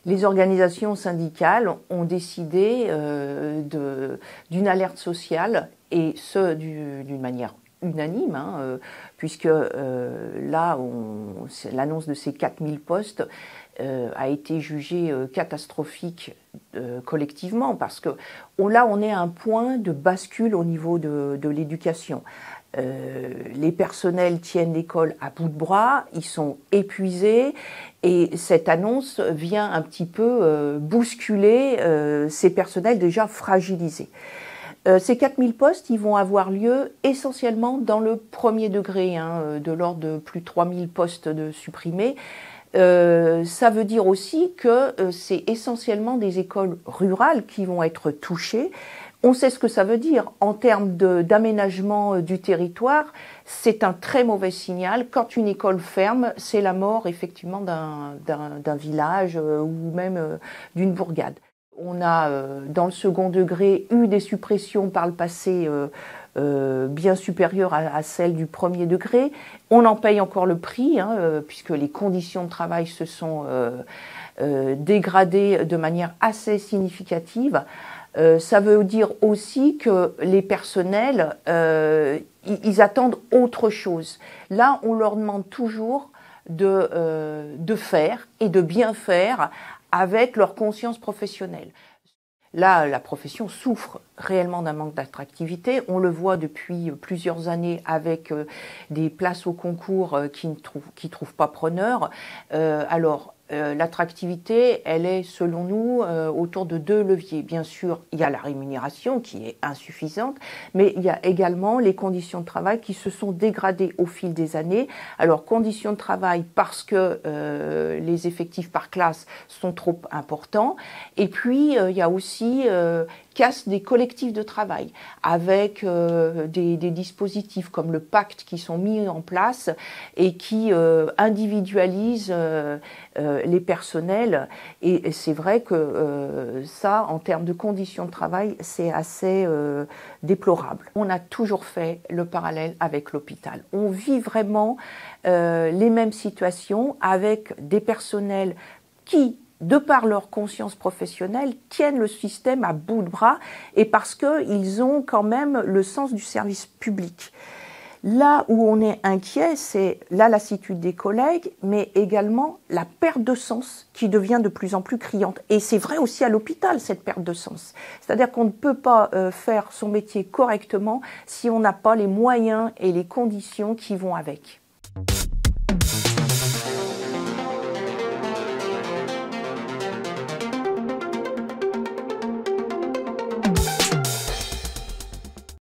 Les organisations syndicales ont décidé d'une alerte sociale, et ce d'une manière unanime, puisque là, l'annonce de ces 4000 postes a été jugée catastrophique collectivement, parce que là, on est à un point de bascule au niveau de l'éducation. Les personnels tiennent l'école à bout de bras, ils sont épuisés, et cette annonce vient un petit peu bousculer ces personnels déjà fragilisés. Ces 4000 postes, ils vont avoir lieu essentiellement dans le premier degré, de l'ordre de plus de 3000 postes de supprimés. Ça veut dire aussi que c'est essentiellement des écoles rurales qui vont être touchées. On sait ce que ça veut dire. En termes d'aménagement du territoire, c'est un très mauvais signal. Quand une école ferme, c'est la mort effectivement d'un village ou même d'une bourgade. On a, dans le second degré, eu des suppressions par le passé bien supérieures à celles du premier degré. On en paye encore le prix, puisque les conditions de travail se sont dégradées de manière assez significative. Ça veut dire aussi que les personnels, ils attendent autre chose. Là, on leur demande toujours de faire et de bien faire avec leur conscience professionnelle. Là, la profession souffre réellement d'un manque d'attractivité. On le voit depuis plusieurs années avec des places au concours qui trouvent pas preneur. L'attractivité, elle est, selon nous, autour de 2 leviers. Bien sûr, il y a la rémunération qui est insuffisante, mais il y a également les conditions de travail qui se sont dégradées au fil des années. Alors, conditions de travail parce que les effectifs par classe sont trop importants. Et puis, il y a aussi casse des collectifs de travail avec des dispositifs comme le pacte qui sont mis en place et qui individualisent les personnels, et c'est vrai que ça, en termes de conditions de travail, c'est assez déplorable. On a toujours fait le parallèle avec l'hôpital. On vit vraiment les mêmes situations avec des personnels qui, de par leur conscience professionnelle, tiennent le système à bout de bras, et parce qu'ils ont quand même le sens du service public. Là où on est inquiet, c'est la lassitude des collègues, mais également la perte de sens qui devient de plus en plus criante. Et c'est vrai aussi à l'hôpital, cette perte de sens. C'est-à-dire qu'on ne peut pas faire son métier correctement si on n'a pas les moyens et les conditions qui vont avec.